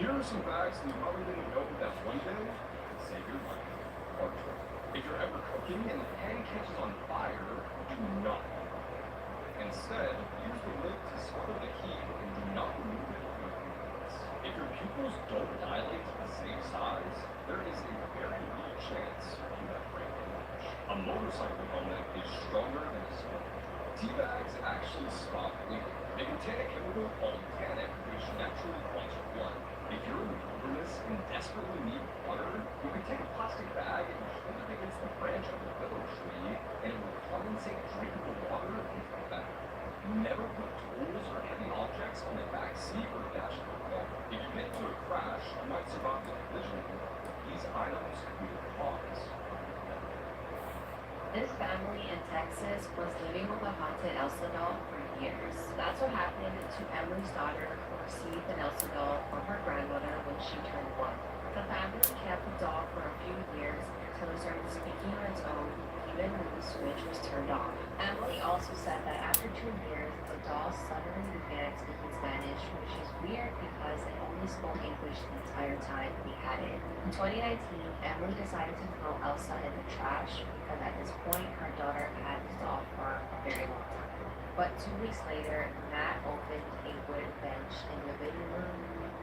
Here are some facts that you probably didn't know that one day could save your life. Part two. If you're ever cooking and the pan catches on fire, do not. Instead, use the lid to smother the heat and do not remove it from the ingredients. If your pupils don't dilate to the same size, there is a very real chance you have brain damage. A motorcycle helmet is stronger than a spoon. Tea bags actually stop bleeding. They contain a chemical called tannic, which naturally clogs your blood. If you're in the wilderness and desperately need water, you can take a plastic bag and hold it against the branch of a willow tree, and it will condensate drinkable water into the bag. Never put tools or heavy objects on the back seat or dash of the car. If you get into a crash, you might survive the collision, but these items could be the cause. This family in Texas was living with a haunted Elsa doll for years. That's what happened to Emily's daughter, who received an Elsa doll from her grandmother when she turned 1. The family kept the doll for a few years until it started speaking on its own, even when the switch was turned off. Emily also said that after 2 years, the doll suddenly began speaking Spanish, which is weird because it only spoke English the entire time we had it. In 2019, Emily decided to throw Elsa in the trash because at this point her daughter had this doll for a very long time. But 2 weeks later, Matt opened a wooden bench in the living room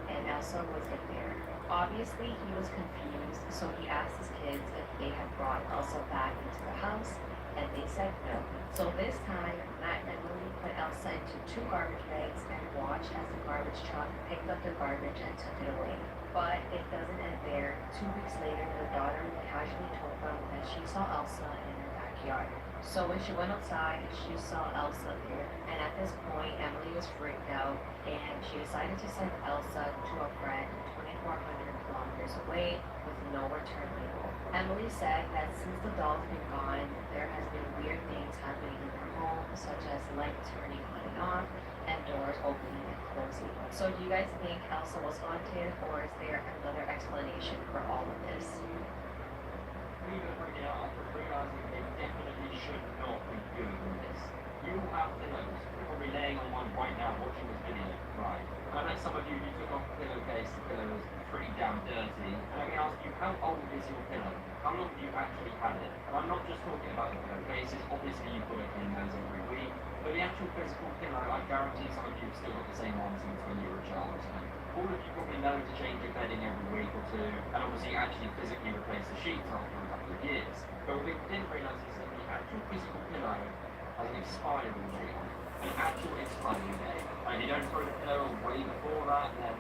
and Elsa was in there. Obviously, he was confused, so he asked his kids if they had brought Elsa back into the house, and they said no. So this time, Matt and Emily put Elsa into 2 garbage bags and watched as the garbage truck picked up the garbage and took it away. But it doesn't end there. 2 weeks later, the daughter casually told them that she saw Elsa in her backyard. So when she went outside, she saw Elsa there. And at this point, Emily was freaked out, and she decided to send Elsa to a friend 2,400 kilometers away with no return label. Emily said that since the doll's been gone, there has been weird things happening in her home, such as lights turning on and off, and doors opening and closing. So do you guys think Elsa was haunted, or is there another explanation for all of this? Even right now, after realizing they definitely should not be doing this. You all have pillows. You're probably laying on one right now watching this video, right? And I bet some of you took off the pillowcase, the pillow is pretty damn dirty. And let me ask you, how old is your pillow? How long have you actually had it? And I'm not just talking about the pillowcases, obviously you've got to clean those every week. But the actual physical pillow, I guarantee some of you have still got the same one since when you were a child. All of you probably know to change your bedding every week or two, and obviously actually physically replace the sheets after a couple of years. But what we didn't realise is that the actual physical pillow has an expiry date on it. An actual expiry date. And if you don't throw the pillow away before that, then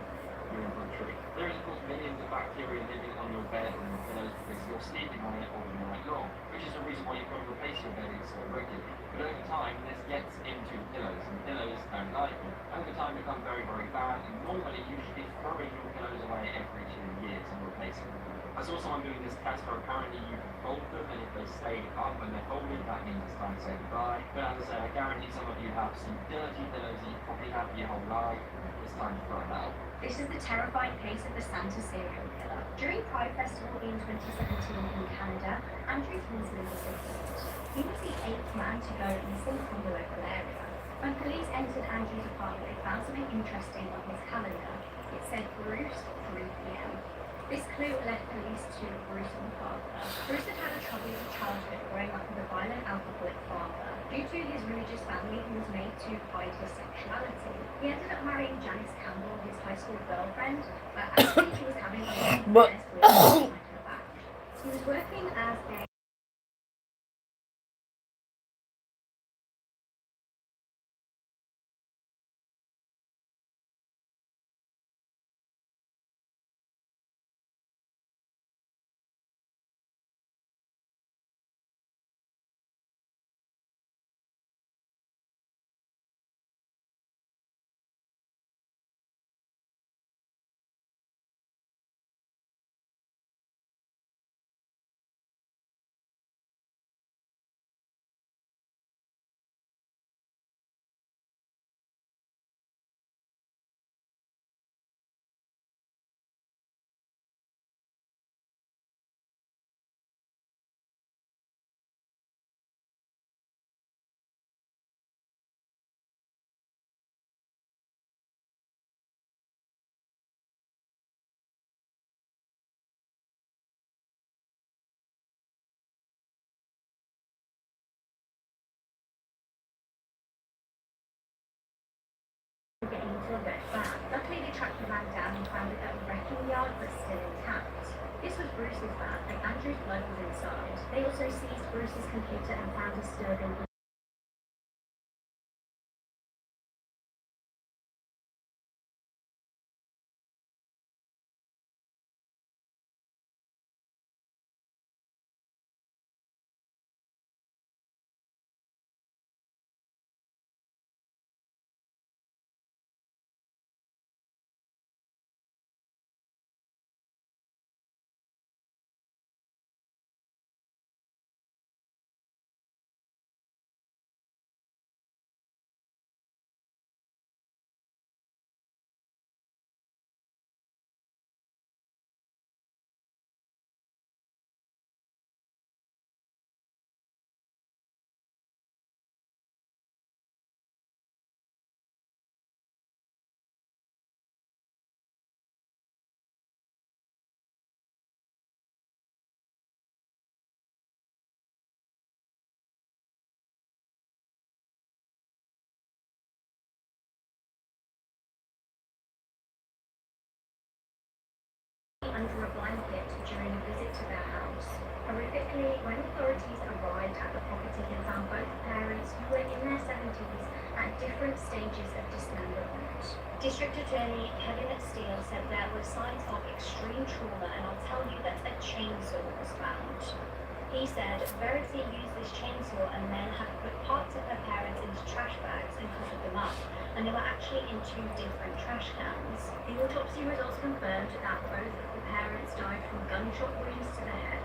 you're in for a treat. There is of course millions of bacteria living on your bed and your pillows because you're sleeping on it all night long, which is the reason why you've got to replace your bedding so regularly. But over time, this gets into pillows, and pillows don't like it. Over time, become very, very bad, and normally you should be throwing your pillows away every 2 years and replacing them. I saw someone doing this test where apparently you can fold them, and if they stay up when they're folded, that means it's time to say goodbye. But as I said, I guarantee some of you have some dirty pillows that you probably had for your whole life. It's time to throw them out. This is the terrifying case of the Santa serial killer. During Pride Festival in 2017 in Canada, Andrew Kingsman was killed. He was the 8th man to go missing from the local area. When police entered Andrew's apartment, they found something interesting on his calendar. It said Bruce, 3 p.m. This clue led police to Bruce and father. Bruce had had a troubled childhood growing up with a violent alcoholic father. Due to his religious family, he was made to hide his sexuality. He ended up marrying Janice Campbell, his high school girlfriend, but actually he was having a affairs with her back. He was working as a getting into a red van. Luckily, they tracked the van down and found it at a wrecking yard, but still intact. This was Bruce's van, and Andrew's blood was inside. They also seized Bruce's computer and found disturbing under a blanket during a visit to their house. Horrifically, when authorities arrived at the property, they found both parents, who were in their 70s, at different stages of dismemberment. District Attorney Kevin Steele said there were signs of extreme trauma, and I'll tell you that a chainsaw was found. He said Verity used this chainsaw and then had put parts of her parents into trash bags and covered them up, and they were actually in 2 different trash cans. The autopsy results confirmed that both of the parents died from gunshot wounds to the head.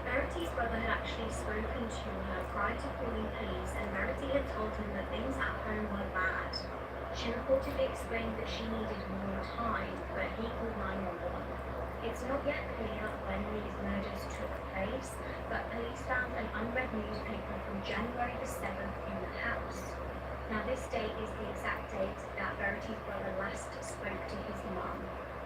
Verity's brother had actually spoken to her prior to calling police, and Verity had told him that things at home were bad. She reportedly explained that she needed more time, but he called 911. It's It's not yet clear when these murders took place, but police found an unread newspaper from January the 7th in the house. Now this date is the exact date that Verity's brother last spoke to his mum.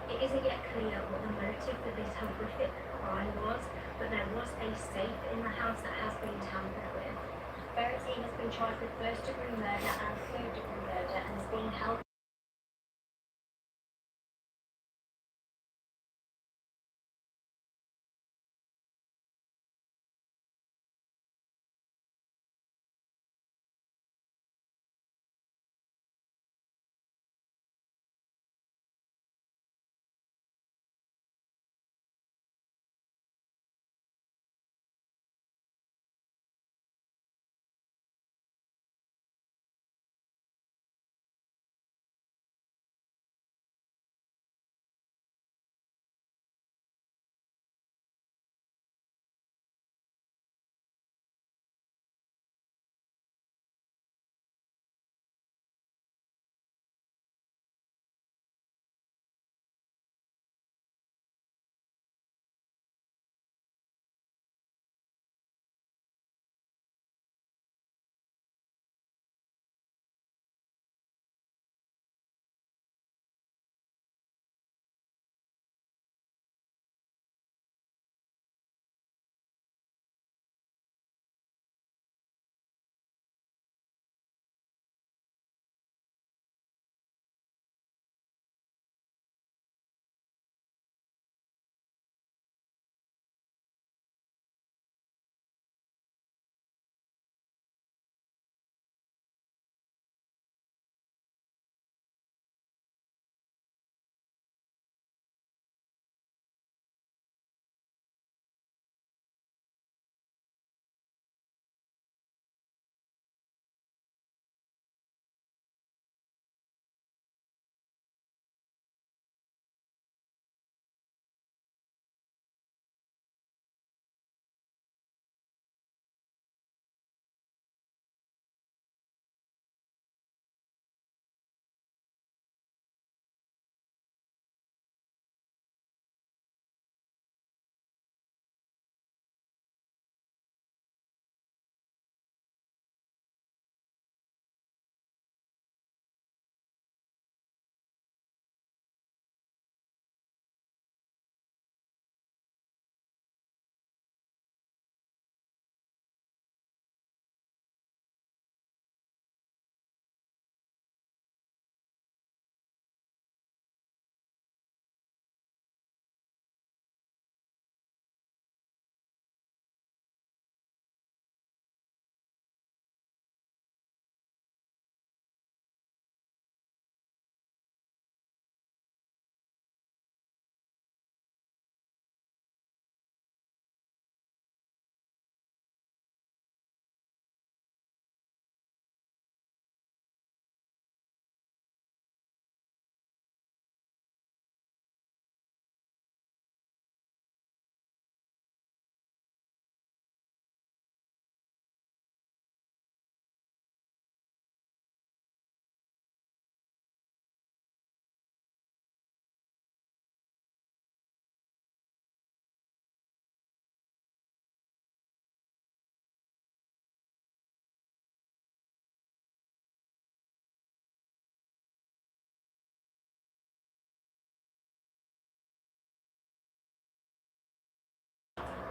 It isn't yet clear what the motive for this horrific crime was, but there was a safe in the house that has been tampered with. Verity has been charged with first-degree murder and third-degree murder and is being held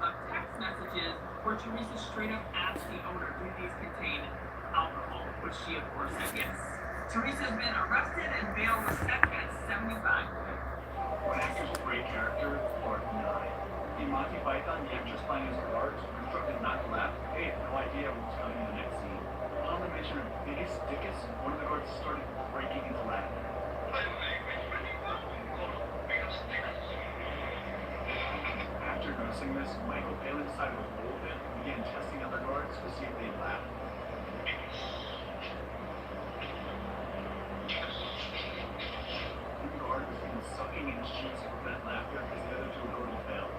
of text messages where Teresa straight up asked the owner, do these contain alcohol? Which she, of course, said yes. Teresa's been arrested and bail was set at $75. One actor's a great character, part 9. In Monty Python, the actress playing his part constructed not to laugh. They had no idea what was coming in the next scene. On the mention of biggest dickus, one of the guards started breaking into laughter. After noticing this, Michael Palin decided to hold it and began testing other guards to see if they'd laugh. One guard was even sucking in his cheeks to prevent laughter because the other two were going to fail.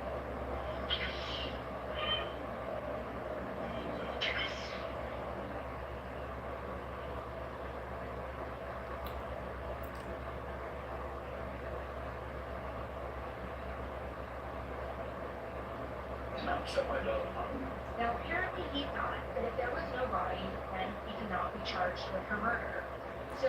not accept my bail bond. Now, apparently he thought that if there was no body, then he could not be charged with her murder. So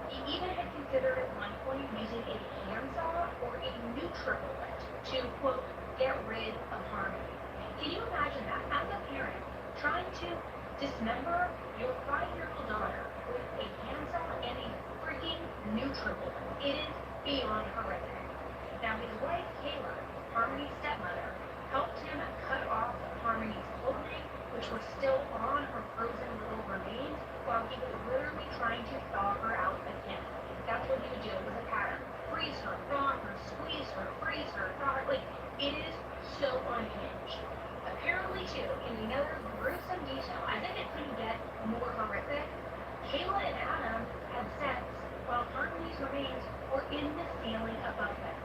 he even had considered at one point using a handsaw or a NutriBullet to, quote, get rid of Harmony. Can you imagine that? As a parent, trying to dismember your 5-year-old daughter with a handsaw and a freaking NutriBullet. It is beyond horrific. Now, his wife, Kayla, Harmony's stepmother, helped him cut off Harmony's clothing, which was still on her frozen little remains, while he was literally trying to thaw her out again. That's what he would do. It was a pattern. Freeze her, thaw her, squeeze her, freeze her, thaw her. Like, it is so unhinged. Apparently, too, in another gruesome detail, as if it couldn't get more horrific, Kayla and Adam had sex while Harmony's remains were in the ceiling above them,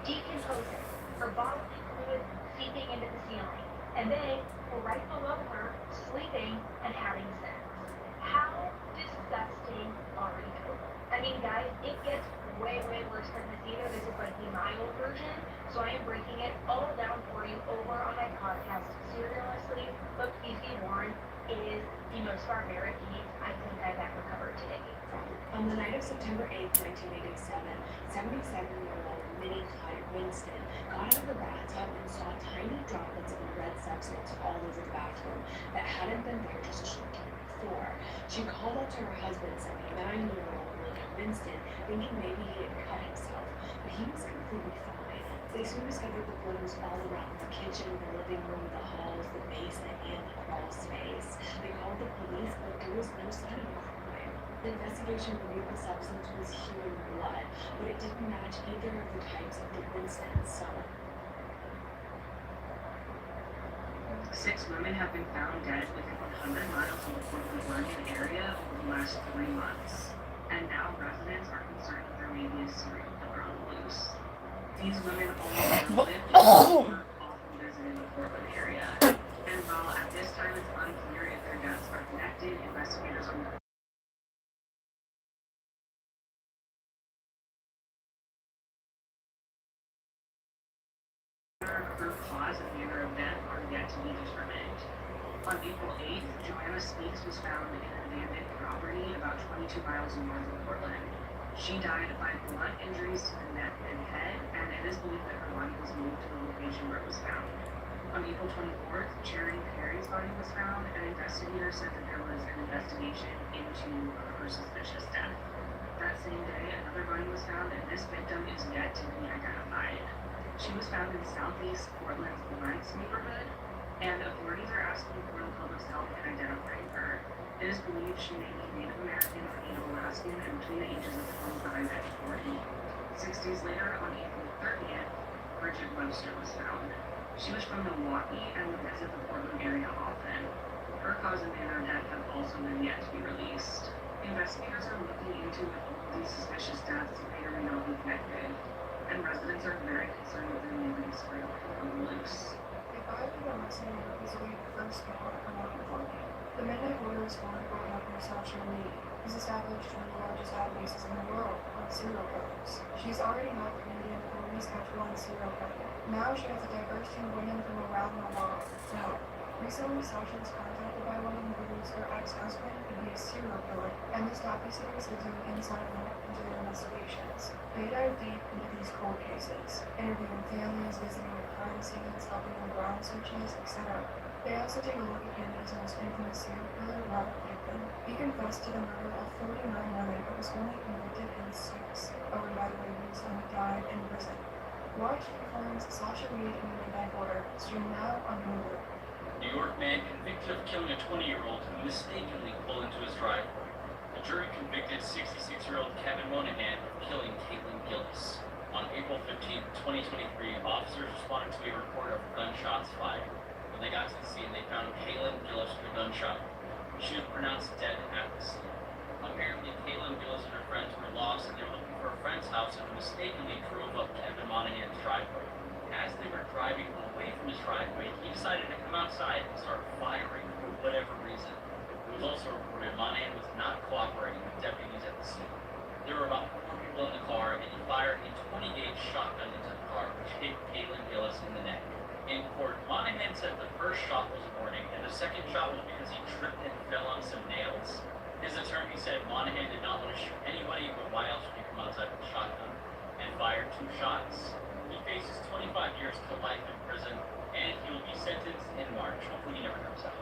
decomposing, her bodily fluid seeping into the ceiling, and they were right below her, sleeping and having sex. How disgusting are you? I mean, guys, it gets way, way worse than this either. This is like the mild version, so I am breaking it all down for you over on my podcast, Seriously, but please be warned, it is the most barbaric case I think I've ever covered today. On the night of September 8, 1987, 77-year-old Minnie Clyde Winston got out of the bathtub and saw tiny droplets of a red substance all over the bathroom that hadn't been there just a short time before. She called out to her husband, 79-year-old William Winston, thinking maybe he had cut himself, but he was completely fine. They soon discovered the blood was all around the kitchen, the living room, the halls, the basement, and the crawl space. They called the police, but there was no sign of a crime. The investigation revealed the substance was human blood, but it didn't match either of the types of the Winston's. So 6 women have been found dead within 100 miles of the Portland, Oregon area over the last 3 months. And now residents are concerned that there may be a serial killer on the loose. These women all lived or often visited the Portland area. And while at this time it's unclear if their deaths are connected, investigators are her cause and manner of death are yet to be determined. On April 8th, Joanna Speaks was found in an abandoned property about 22 miles north of Portland. She died by blunt injuries to the neck and head, and it is believed that her body was moved to the location where it was found. On April 24th, Charity Perry's body was found, and investigators said that there was an investigation into her suspicious death. That same day, another body was found, and this victim is yet to be identified. She was found in southeast Portland's Lawrence neighborhood, and authorities are asking for the public's help in identifying her. It is believed she may be Native American or Native Alaskan and between the ages of 25 and 40. 6 days later, on April 30th, Bridget Webster was found. She was from Milwaukee and would visit the Portland area often. Her cause and manner of death have also been yet to be released. Investigators are looking into if all of these suspicious deaths may or may not be connected, and residents are very concerned that there may be a serial killer on the loose. If I were a listener who was awake first before I want to inform you. The Midnight Order is formed by Dr. Sasha Lee, who's established one of the largest databases in the world on serial killers. She's already helped Indian authorities catch one serial killer. Now she has a diverse team of women from around the world to help. Recently, Sasha was contacted by one who believes her ex-husband could be a serial killer, and this docuseries is doing inside look into their investigations. They dive deep into these cold cases, interviewing families, visiting the crime scenes, helping with ground searches, etc. They also take a look at Canada's most infamous serial killer, Robert Pickton. He confessed to the murder of 49 women, but was only convicted in 6. By the way, he recently died in prison. Watch Performance Sasha Reid in the Midnight Order, stream now on Hulu. New York man convicted of killing a 20-year-old who mistakenly pulled into his driveway. The jury convicted 66-year-old Kevin Monahan of killing Caitlin Gillis. On April 15, 2023, officers responded to a report of gunshots fired. When they got to the scene, they found Caitlin Gillis with a gunshot. She was pronounced dead at the scene. Apparently, Caitlin Gillis and her friends were lost and they were looking for a friend's house and mistakenly drove up Kevin Monahan's driveway. As they were driving away from his driveway, he decided to come outside and start firing for whatever reason. It was also reported Monahan was not cooperating with deputies at the scene. There were about 4 people in the car, and he fired a 20-gauge shotgun into the car, which hit Caitlin Gillis in the neck. In court, Monahan said the first shot was a warning, and the second shot was because he tripped and fell on some nails. His attorney said Monahan did not want to shoot anybody, but why else would he come outside with a shotgun and fire 2 shots? He faces 25 years to life in prison, and he will be sentenced in March. Hopefully he never comes out.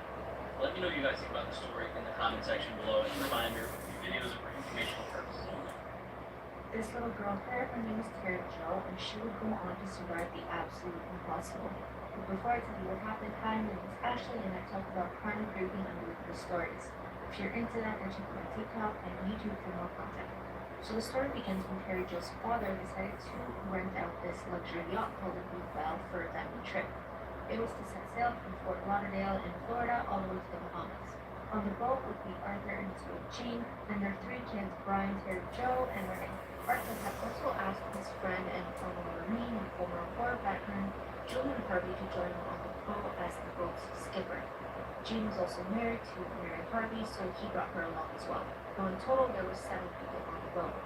Let me know what you guys think about the story in the comment section below. And a reminder, these videos are for informational purposes only. This little girl, her name is Terry Jo, and she would go on to survive the absolute impossible. But before I tell you what happened, hi, my name is Ashley, and I talk about crime, creepy, and unbelievable stories. If you're into that, then check out my TikTok and YouTube for more content. So the story begins when Terry Jo's father decided to rent out this luxury yacht called the Blue Belle for a family trip. It was to set sail from Fort Lauderdale in Florida all the way to the Bahamas. On the boat would be Arthur and his wife Jean, and their 3 kids, Brian, Terry Jo, and Renee. Arthur had also asked his friend and former Marine and former horror veteran, Julian Harvey, to join him on the boat as the boat's skipper. Jean was also married to Mary Harvey, so he brought her along as well. So in total, there were 7 people on the boat.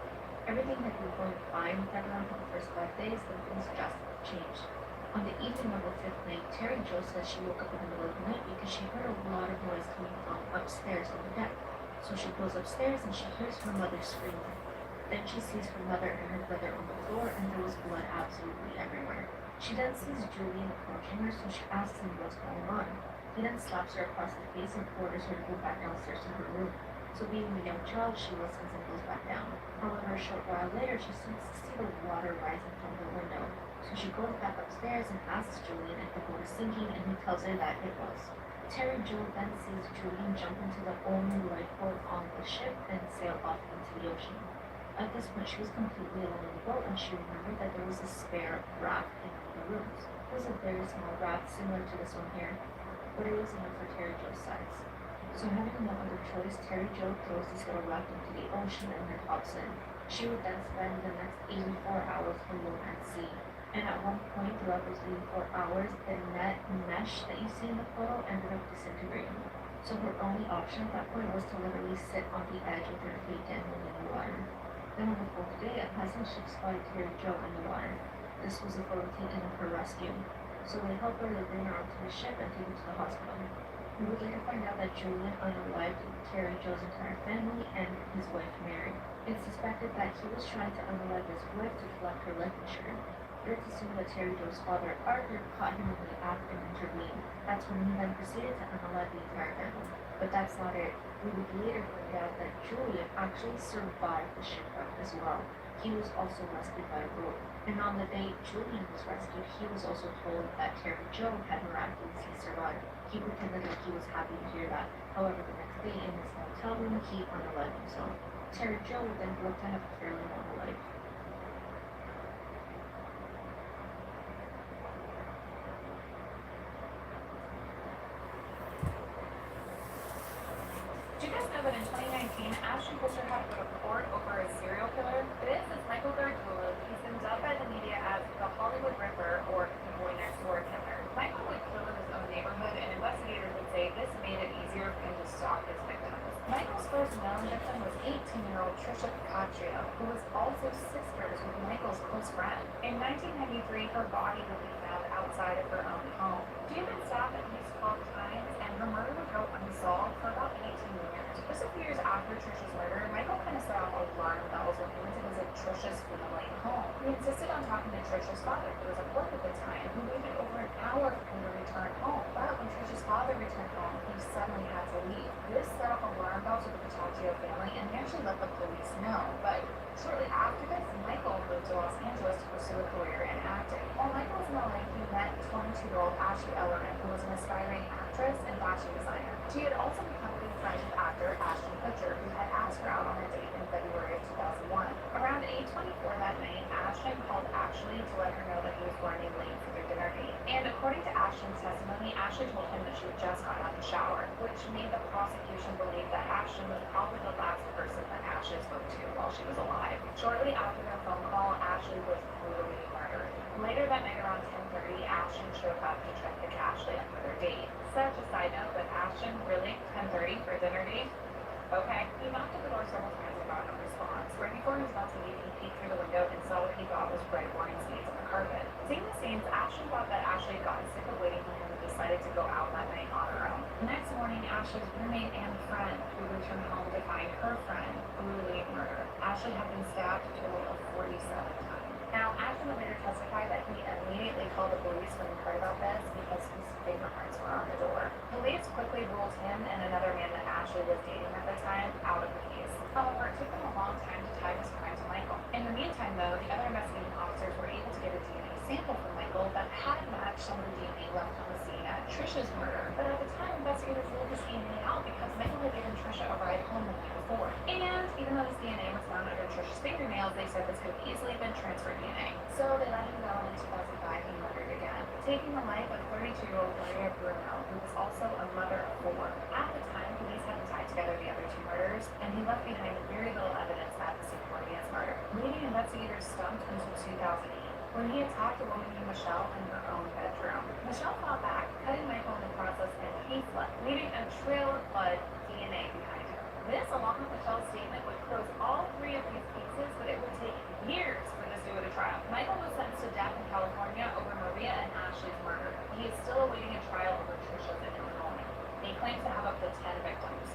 Everything had been going fine with everyone for the first 5 days, then things drastically changed. On the evening of the 5th night, Terry Jo says she woke up in the middle of the night because she heard a lot of noise coming from upstairs on the deck. So she goes upstairs and she hears her mother screaming. Then she sees her mother and her brother on the floor, and there was blood absolutely everywhere. She then sees Julian approaching her, so she asks him what's going on. He then slaps her across the face and orders her to go back downstairs to her room. So being a young child, she listens and goes back down. However, a short while later, she starts to see the water rising from the window. So she goes back upstairs and asks Julian if the boat is sinking, and he tells her that it was. Terry Jo then sees Julian jump into the only lifeboat on the ship and sail off into the ocean. At this point, she was completely alone in the boat, and she remembered that there was a spare raft in one of the rooms. It was a very small raft, similar to this one here, but it was enough for Terry Jo's size. So having no other choice, Terry Jo throws this little raft into the ocean and then hops in. She would then spend the next 84 hours alone at sea. And at one point throughout those 84 hours, the net mesh that you see in the photo ended up disintegrating. So her only option at that point was to literally sit on the edge with her feet dangling in the water. Then on the 4th day, a passing ship spotted Terry Jo in the water. This was a photo taken of her rescue. So they helped her to bring her onto the ship and take her to the hospital. We would later find out that Julian unalived Terry Jo's entire family and his wife Mary. It's suspected that he was trying to unalive his wife to collect her life insurance. It's assumed that Terry Jo's father, Arthur, caught him in the act and intervened. That's when he then proceeded to unalive the entire family. But that's not it. We would later find out that Julian actually survived the shipwreck as well. He was also rescued by a boat. And on the day Julian was rescued, he was also told that Terry Jo had miraculously survived. He pretended like he was happy to hear that. However, the next day in his hotel room, he unalived himself. Terry Jo would then grow up to have a fairly normal life. Did you guys know that in 2019, Ashton Kutcher had to go to court over a serial killer? This is Michael Gargiulo. He's been dubbed by the media as the Hollywood Ripper or the boy next door killer. Michael would kill in his own neighborhood, and investigators would say this made it easier for him to stalk his victims. Michael's first known victim was 18-year-old Trisha Picaccio, who was also sisters with Michael's close friend. In 1993, her body would be found outside of her own home. She had been stopped at least 12 times, and her murder would go unsolved for about 18 years. Just a few years after Trisha's murder, Michael kind of set off alarm bells when he went to visit Trisha's family home. He insisted on talking to Trisha's father, who was at work at the time, who waited over an hour for him to return home. But when Trisha's father returned home, he suddenly had to leave. This set off alarm bells with the Picaccio family, and they actually let the police know. But shortly after this, Michael moved to Los Angeles to pursue a career in acting. While Michael was in LA, he met 22-year-old Ashley Ellerman, who was an aspiring actress and fashion designer. She had also become good friends with actor Ashton Kutcher, who had asked her out on a date in February of 2001. Around 8:24 that night, Ashton called Ashley to let her know that he was running late for their dinner date. And according to Ashton's testimony, Ashley told him that she had just gotten out of the shower, which made the prosecution believe that Ashton was probably the last person that Ashley spoke to while she was alive. Shortly after their phone call, Ashley was brutally murdered. Later that night around 10:30, Ashton showed up to try to pick Ashley up for their date. Such a side note, but Ashton, really? 10:30 for a dinner date? Okay. He knocked at the door several times and got no response. Right before he was about to leave, he peeked through the window and saw what he thought was red warning stains on the carpet. Seeing the stains, Ashton thought that Ashley had gotten sick of waiting for him and decided to go out that Ashley's roommate and friend, who returned home to find her friend brutally murdered. Ashley had been stabbed a total of 47 times. Now, Ashley would later testify that he immediately called the police when he heard about this because his fingerprints were on the door. Police quickly ruled him and another man that Ashley was dating at the time out of the case. However, it took them a long time to tie this crime to Michael. In the meantime, though, the other investigating officers were able to get a DNA sample from Michael that had matched some of the DNA left on the scene at Trisha's murder. But at the time, investigators ruled this DNA out because Michael had given Trisha a ride home the night before. And even though this DNA was found under Trisha's fingernails, they said this could easily have been transferred DNA. So they let him go, and in 2005 he murdered again, taking the life of 32-year-old Maria Bruno, who was also a mother of 4. At the time, police hadn't tied together the other 2 murders, and he left behind very little evidence at the scene of Maria's murder, leaving investigators stumped until 2008, when he attacked a woman named Michelle in her own bedroom. Michelle fought back, cutting Michael in the process, and he fled, leaving a trail of blood DNA behind her. This, along with Michelle's statement, would close all 3 of these cases, but it would take years for this to go to trial. Michael was sentenced to death in California over Maria and Ashley's murder. He is still awaiting a trial over Trisha's in Illinois. He claims to have up to 10 victims.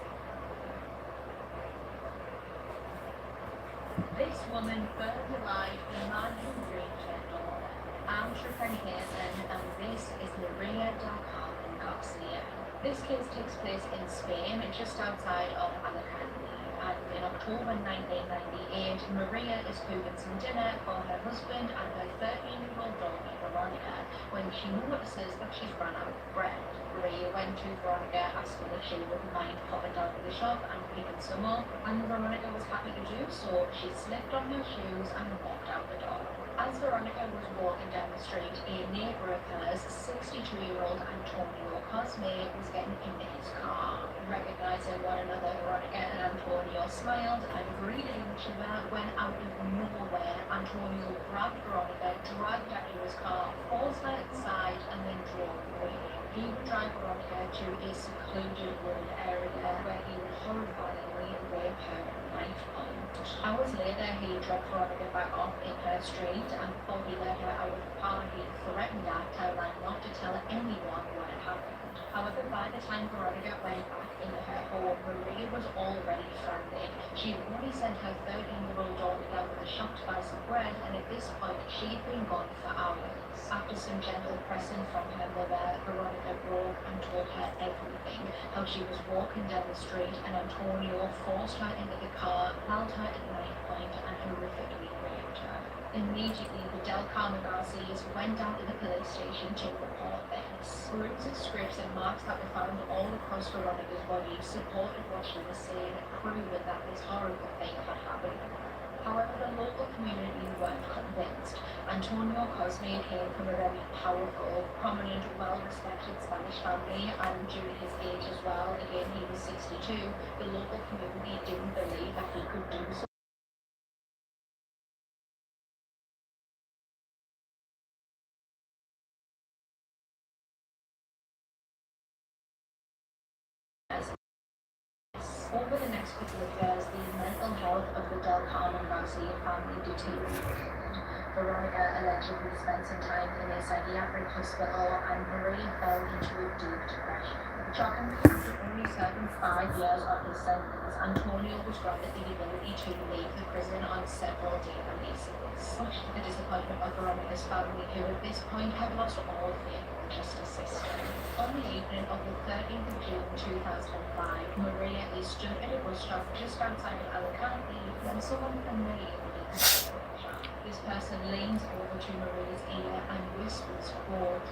This woman burned alive the man who raped her daughter. I'm Trifani Hazen, and this is Maria del Carmen Garcia. This case takes place in Spain, just outside of Alicante. And in October 1998, Maria is cooking some dinner for her husband and her 13-year-old daughter, Veronica, when she notices that she's run out of bread. Maria went to Veronica asking if she wouldn't mind popping down to the shop and picking some up, and Veronica was happy to do so. She slipped on her shoes and walked out the door. As Veronica was walking down the street, a neighbor of hers, 62-year-old Antonio Cosme, was getting into his car. Recognizing one another, Veronica and Antonio smiled and greeted each other when out of nowhere, Antonio grabbed Veronica, dragged her into his car, forced her inside, and then drove away. He would drive Veronica to a secluded wooded area where he would horrifyingly rape her at knife point. Hours later, he dropped Veronica back off in her street, and before he let her out of the car, he threatened her, telling her not to tell anyone what had happened. However, by the time Veronica went back into her home, Maria was already frantic. She had already sent her 13-year-old daughter down to the shop to buy some bread, and at this point, she'd been gone for hours. After some gentle pressing from her mother, Veronica broke and told her everything. How she was walking down the street, and Antonio forced her into the car, held her at knife point, and horrifically raped her. Immediately, the Del Carmen Garcias went down to the police station to report this. Bruises, scrapes, and marks that were found all across Veronica's body supported what she was saying, proving that this horrible thing had happened. However, the local community weren't convinced. Antonio Cosme came from a very powerful, prominent, well-respected Spanish family, and due to his age as well, again he was 62, the local community didn't believe that he could do so. Over the next couple of years, the mental health of the Del Carmen Garcia family deteriorated. Veronica allegedly spent some time in a psychiatric hospital, and Maria fell into a deep depression. Shockingly, after only serving 5 years of his sentence, Antonio was granted the ability to leave the prison on several day releases, much to the disappointment of Veronica's family, who at this point had lost all faith in the justice system. On the evening of the 13th of June 2005, Maria stood at a bus stop just outside of Alicante when someone familiar with her. This person leans over to Maria's ear and whispers, quote,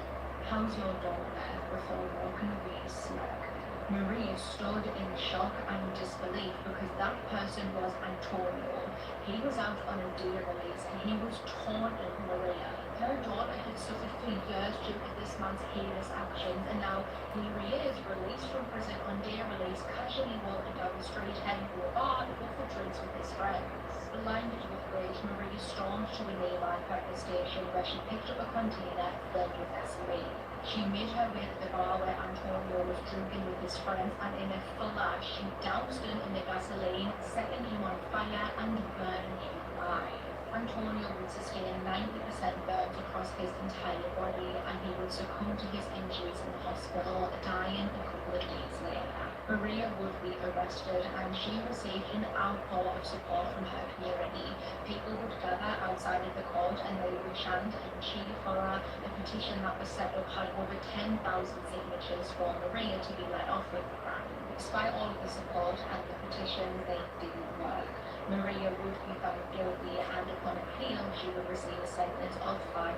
"How's your daughter?" before walking away smirking. Maria stood in shock and disbelief because that person was Antonio. He was out on a day release and he was taunting Maria. Her daughter had suffered for years due to this man's heinous actions, and now here he is, released from prison on day release, casually walking down the street, heading to a bar to go for drinks with his friends. Blinded with rage, Maria stormed to a nearby petrol station where she picked up a container filled with gasoline. She made her way to the bar where Antonio was drinking with his friends, and in a flash, she doused him in the gasoline, setting him on fire and burning him alive. Antonio would sustain 90% burns across his entire body and he would succumb to his injuries in the hospital, dying a couple of days later. Maria would be arrested and she received an outpour of support from her community. People would gather outside of the court and they would chant and cheer for her. A petition that was set up had over 10,000 signatures for Maria to be let off with the crime. Despite all of the support and the petitions, they didn't work. Maria would be found guilty and upon appeal she would receive a sentence of 5.5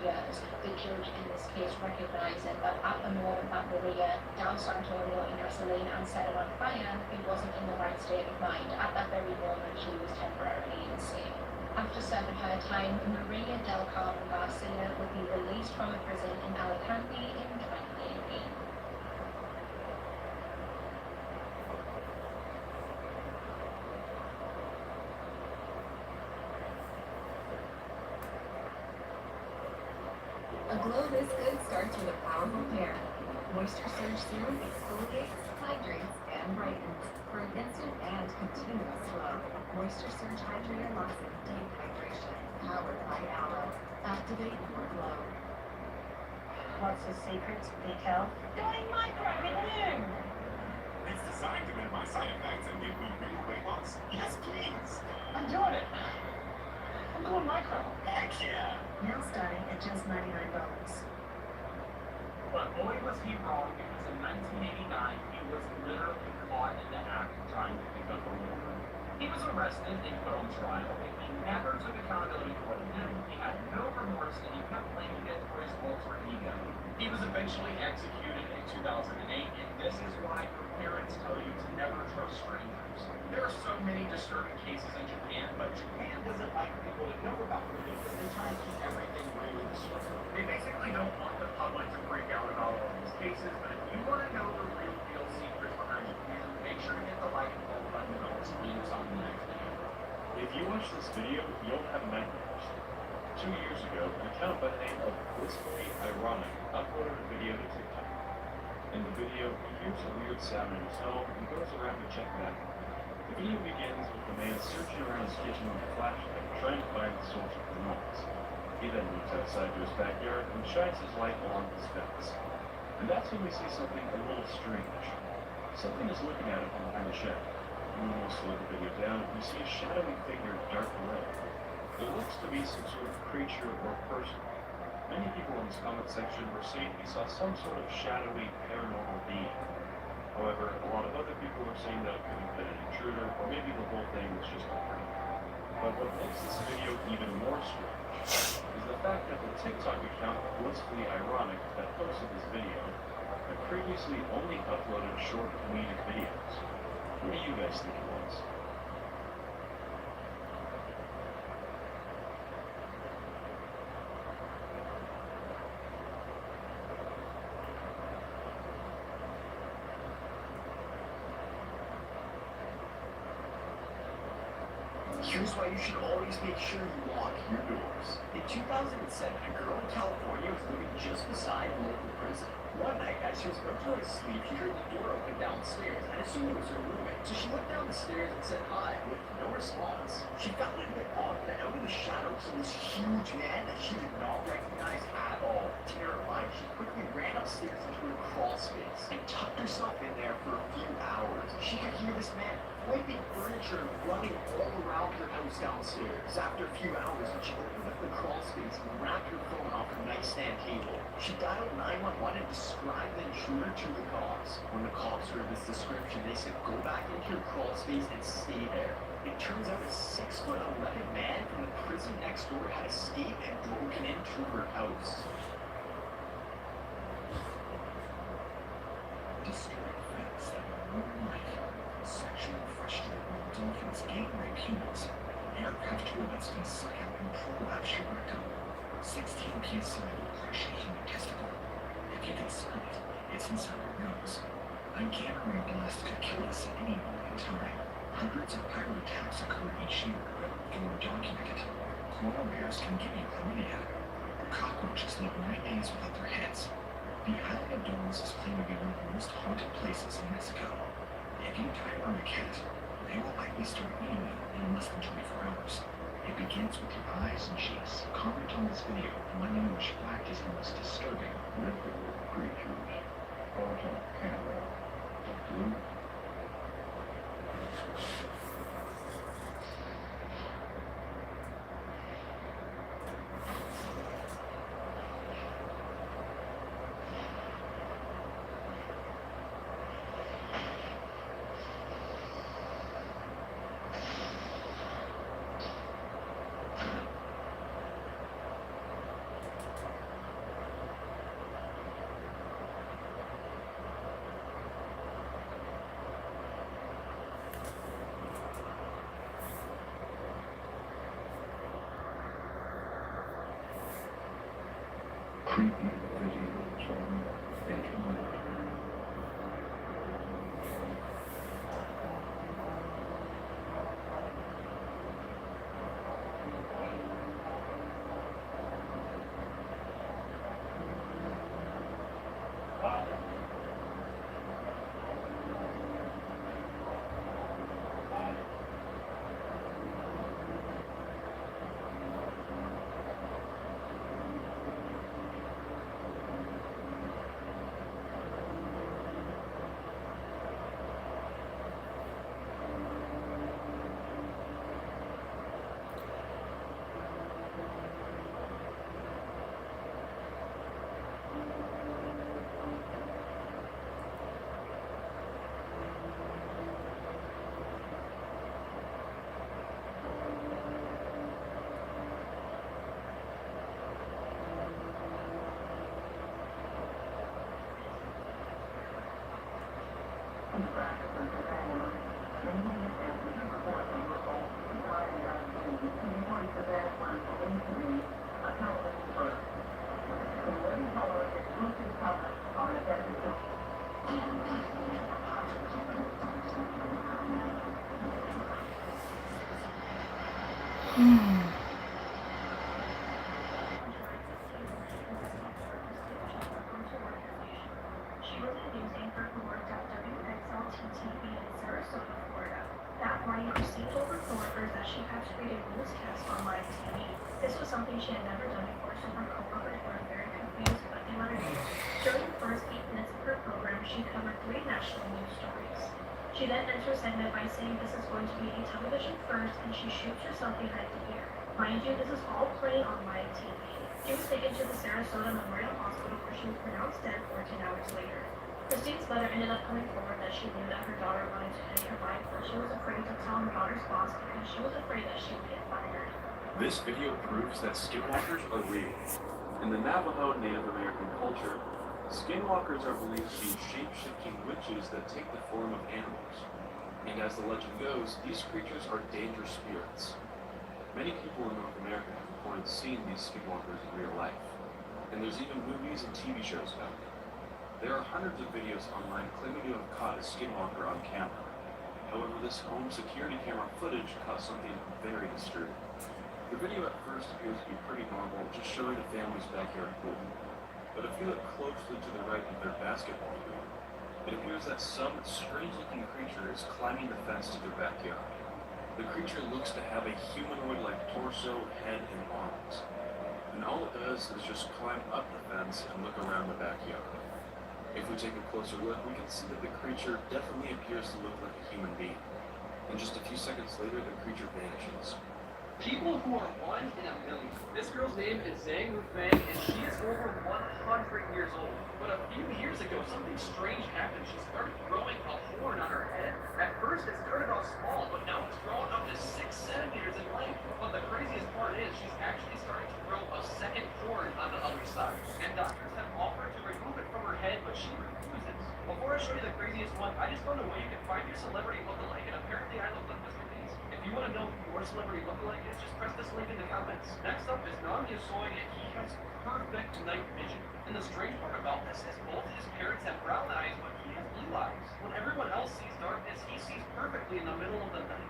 years. The judge in this case recognizing that at the moment that Maria doused Antonio in gasoline and set him on fire, he wasn't in the right state of mind. At that very moment she was temporarily insane. After serving her time, Maria del Carmen Garcia would be released from a prison in Alicante in 2018. A glow this good starts with a powerful pair. Moisture Surge Serum exfoliates, hydrates, and brightens for an instant and continuous glow. Moisture Surge Hydrator locks in deep hydration, powered by aloe. Activate your glow. What's the secret, Detail? Doing micro with you! It's designed to minimize side effects and give me real weight loss. Yes, please. I'm doing it. I'm going micro. Heck yeah. Now starting at just 99 bones. But boy was he wrong, because in 1989 he was literally caught in the act trying to pick up a woman. He was arrested and put on trial, and he never took accountability for what he did. He had no remorse and he kept blaming it for his alter ego. He was eventually executed in 2008, and this is why your parents tell you to never trust strangers. There are so many disturbing cases in Japan, but Japan doesn't like people to know about them because they try to keep everything really discreet. They basically don't want the public to freak out about all these cases, but if you want to know the real deal secrets behind Japan, make sure to hit the like and follow button, and I'll see you on the next video. If you watch this video, you'll have nightmares. 2 years ago, an account by the name of Blissfully Ironic uploaded a video to TikTok. In the video, he hears a weird sound in his home and goes around to check it out. The video begins with the man searching around his kitchen with a flashlight, trying to find the source of the noise. He then moves outside to his backyard and shines his light along his fence. And that's when we see something a little strange. Something is looking at him from behind the shed. When we slow the video down, we see a shadowy figure dart away. It looks to be some sort of creature or person. Many people in this comment section were saying they saw some sort of shadowy paranormal being. However, a lot of other people were saying that it could have been an intruder, or maybe the whole thing was just a prank. But what makes this video even more strange is the fact that the TikTok account Blissfully Ironic that posted this video had previously only uploaded short comedic videos. What do you guys think it was? Here's why you should always make sure you lock your doors. In 2007, a girl in California was living just beside a local prison. One night, as she was about to go to sleep, she heard the door open downstairs and assumed it was her roommate. So she looked down the stairs and said hi, with no response. She felt it a bit odd that out of the shadows of this huge man that she did not recognize at all. Terrified, she quickly ran upstairs into her crawl space and tucked herself in there for a few hours. She could hear this man flipping furniture and running all around her house downstairs. After a few hours, when she opened up the crawl space and grabbed her phone off her nightstand table, she dialed 911 and described the intruder to the cops. When the cops heard this description, they said, go back into your crawl space and stay there. It turns out a 6'11" man from the prison next door had escaped and broken into her house. Disturbing facts that ruin life. Sexually frustrated dolphins game rape humans. Aircraft toilets can suck out and prolapse your rectum. 16 psi will crush a human testicle. If you can smell it, it's inside your nose. A gamma ray blast could kill us at any moment in time. Hundreds of pirate attacks occur each year, but they were documented. Coral bears can give you chlamydia. Cockroaches live 9 days without their heads. The Island of Dolls is claimed to be one of the most haunted places in Mexico. If you tie on a cat, they will likely start eating you in less than 24 hours. It begins with your eyes and cheeks. Comment on this video and let me know which fact is the most disturbing. Mythical creatures. Caught on camera. Blue. Creepy videos on the internet. She was a news anchor who worked at WXLT-TV in Sarasota, Florida. That morning, Christine told her coworkers that she had created a newscast on live TV. This was something she had never done before, so her coworkers were very confused, but they let her do it. During the first 8 minutes of her program, she covered 3 national news stories. She then ends her segment by saying this is going to be a television first, and she shoots herself behind the ear. Mind you, this is all playing on live TV. She was taken to the Sarasota Memorial Hospital where she was pronounced dead 14 hours later. Christine's mother ended up coming forward that she knew that her daughter wanted to end her life, but she was afraid to tell her daughter's boss because she was afraid that she would get fired. This video proves that skinwalkers are real. In the Navajo Native American culture, skinwalkers are believed to be shape-shifting witches that take the form of animals. And as the legend goes, these creatures are dangerous spirits. Many people in North America have reported seeing these skinwalkers in real life, and there's even movies and TV shows about them. There are hundreds of videos online claiming to have caught a skinwalker on camera. However, this home security camera footage caught something very disturbing. The video at first appears to be pretty normal, just showing a family's backyard pool. But if you look closely to the right of their basketball hoop, it appears that some strange-looking creature is climbing the fence to their backyard. The creature looks to have a humanoid-like torso, head, and arms. And all it does is just climb up the fence and look around the backyard. If we take a closer look, we can see that the creature definitely appears to look like a human being. And just a few seconds later, the creature vanishes. People who are 1 in a million. This girl's name is Zhang Feng, and she is over 100 years old. But a few years ago, something strange happened. She started growing a horn on her head. At first, it started off small, but now it's grown up to 6 centimeters in length. But the craziest part is she's actually starting to grow a second horn on the other side. And doctors have offered to remove it from her head, but she refuses. Before I show you the craziest one, I just found a way you can find your celebrity lookalike, and apparently I look like Mr. Beast. If you want to know who your celebrity lookalike is, just press this link in the comments. Next up is Nami Soy, and he has perfect night vision. And the strange part about this is both his parents have brown eyes, but he has blue eyes. When everyone else sees darkness, he sees perfectly in the middle of the night.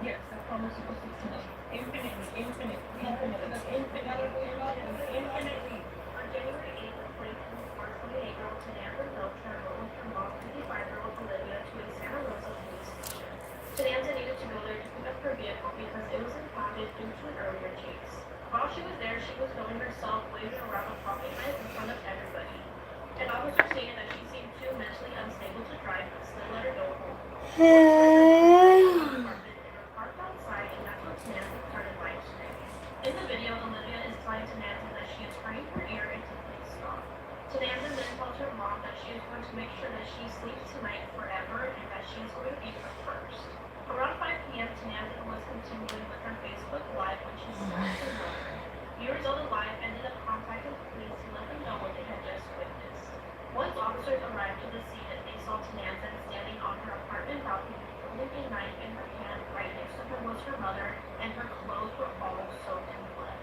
Yes, I promise you infinitely, infinitely, infinitely, infinitely, infinitely. January 8th of 2024, 28-year-old Tanandra Belcher went with her mom, 55-year-old Olivia, to a Santa Rosa police station. Tanandra needed to go there to pick up her vehicle because it was impounded due to an earlier chase. While she was there, she was filming herself waving around a pocket knife in front of everybody. An officer stated that she seemed too mentally unstable to drive, but still let her go home. Parked outside, and that's when Tanandra started live streaming. In the video, Olivia is telling Tanandra that she is turning her ear into please stop. Tanandra then tells her mom that she is going to make sure that she sleeps tonight forever and that she is going to be her first. Around 5 p.m., Tanandra was continuing with her Facebook Live when she saw her mother. Viewers of the live ended up contacting the police to let them know what they had just witnessed. Once officers arrived to the scene, they saw Tanandra standing on her apartment balcony holding a knife in her hand. Right next to her was her mother, and her clothes were all soaked in blood.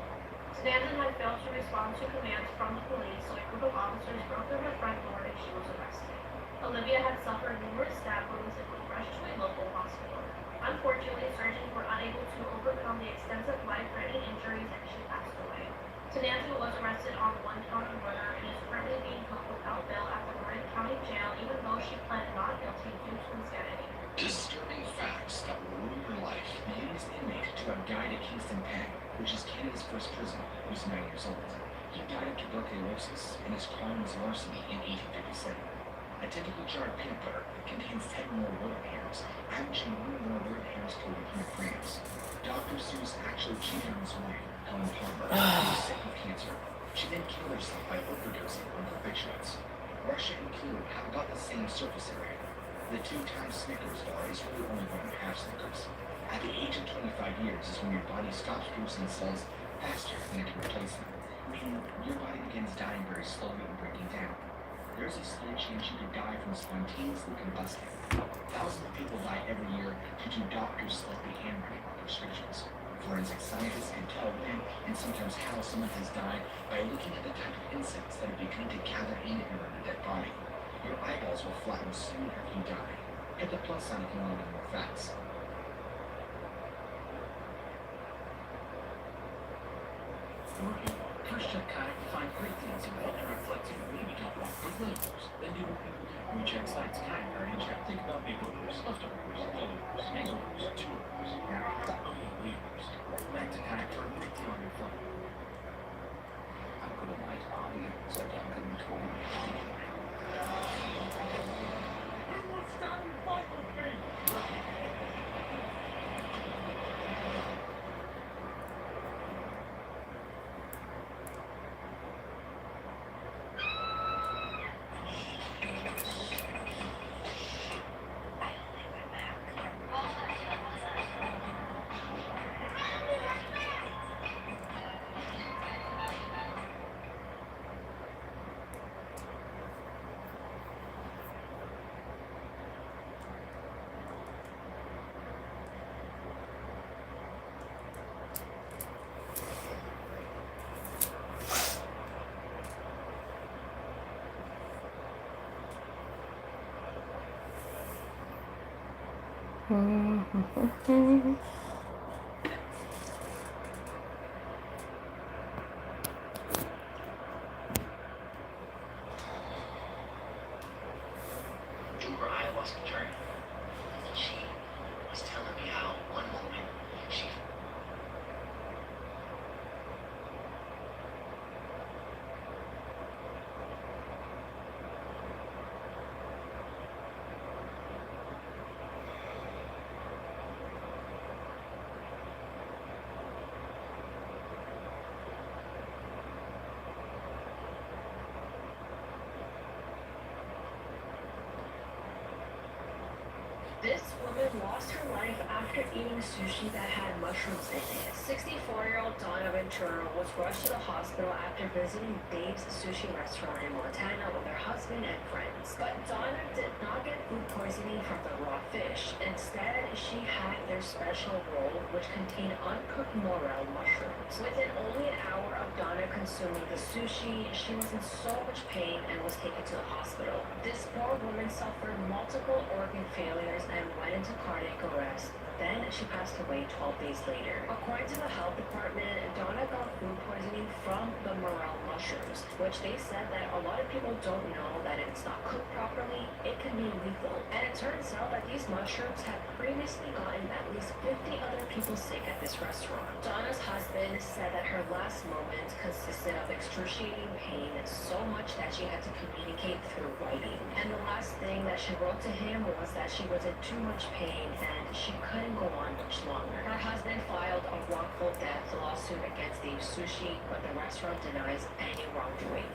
Tanandra had failed to respond to commands from the police, so a group of officers broke through her front door and she was arrested. Olivia had suffered numerous stab wounds and was rushed to a local hospital. Unfortunately, surgeons were unable to overcome the extensive life-threatening injuries and she passed away. Tanandra was arrested on one count of murder and is currently being held without bail at the Marin County Jail, even though she pled not guilty due to insanity. Disturbing facts that will ruin your life. The youngest inmate to have died at Kingston Pen, which is Canada's first prison, was 9 years old. He died of tuberculosis, and his crime was larceny in 1857. A typical jar of peanut butter contains 10 more rodent hairs, averaging 1 more rodent hairs per 100 grams. Dr. Seuss actually cheated on his wife, Helen Palmer, who was sick with cancer. She then killed herself by overdosing on barbiturates. Russia and Cuba have about the same surface area. The 2-times Snickers bar is really only 1.5 Snickers. At the age of 25 years is when your body stops producing cells faster than it can replace them, meaning your body begins dying very slowly and breaking down. There's a slight chance you could die from spontaneously combusting. Thousands of people die every year due to doctors' sloppy handwriting on prescriptions. Forensic scientists can tell when and sometimes how someone has died by looking at the type of insects that have begun to gather in and around a dead body. Your eyeballs will flatten soon after you die. Hit the plus sign if you want to know more facts. First check kayak to find great things about and reflecting maybe don't walk with leftovers. Then do what people do. We check sites, kayak check. Think about makeovers, leftovers, holdovers, hangovers, tours, leavers. Back to kayak for a minute on your phone. I put a light on so I can control my Through her ayahuasca journey, she was telling me how one moment she This woman lost her life after eating sushi that had mushrooms in it. 64-year-old Donna Ventura was rushed to the hospital after visiting Dave's Sushi restaurant in Montana with her husband and friends. But Donna did not get food poisoning from the raw fish. Instead, she had their special roll, which contained uncooked morel mushrooms. Within only an hour of Donna consuming the sushi, she was in so much pain and was taken to the hospital. This poor woman suffered multiple organ failures and went into cardiac arrest. Then she passed away 12 days later. According to the health department, Donna got food poisoning from the morel mushrooms, which they said that a lot of people don't know that it's not cooked properly. It can be lethal. And it turns out that these mushrooms had previously gotten at least 50 other people sick at this restaurant. Donna's husband said that her last moments consisted of excruciating pain so much that she had to communicate through writing. And the last thing that she wrote to him was that she was in too much pain and she couldn't go on much longer. Her husband filed a wrongful death lawsuit against Dave Sushi, but the restaurant denies any wrongdoing.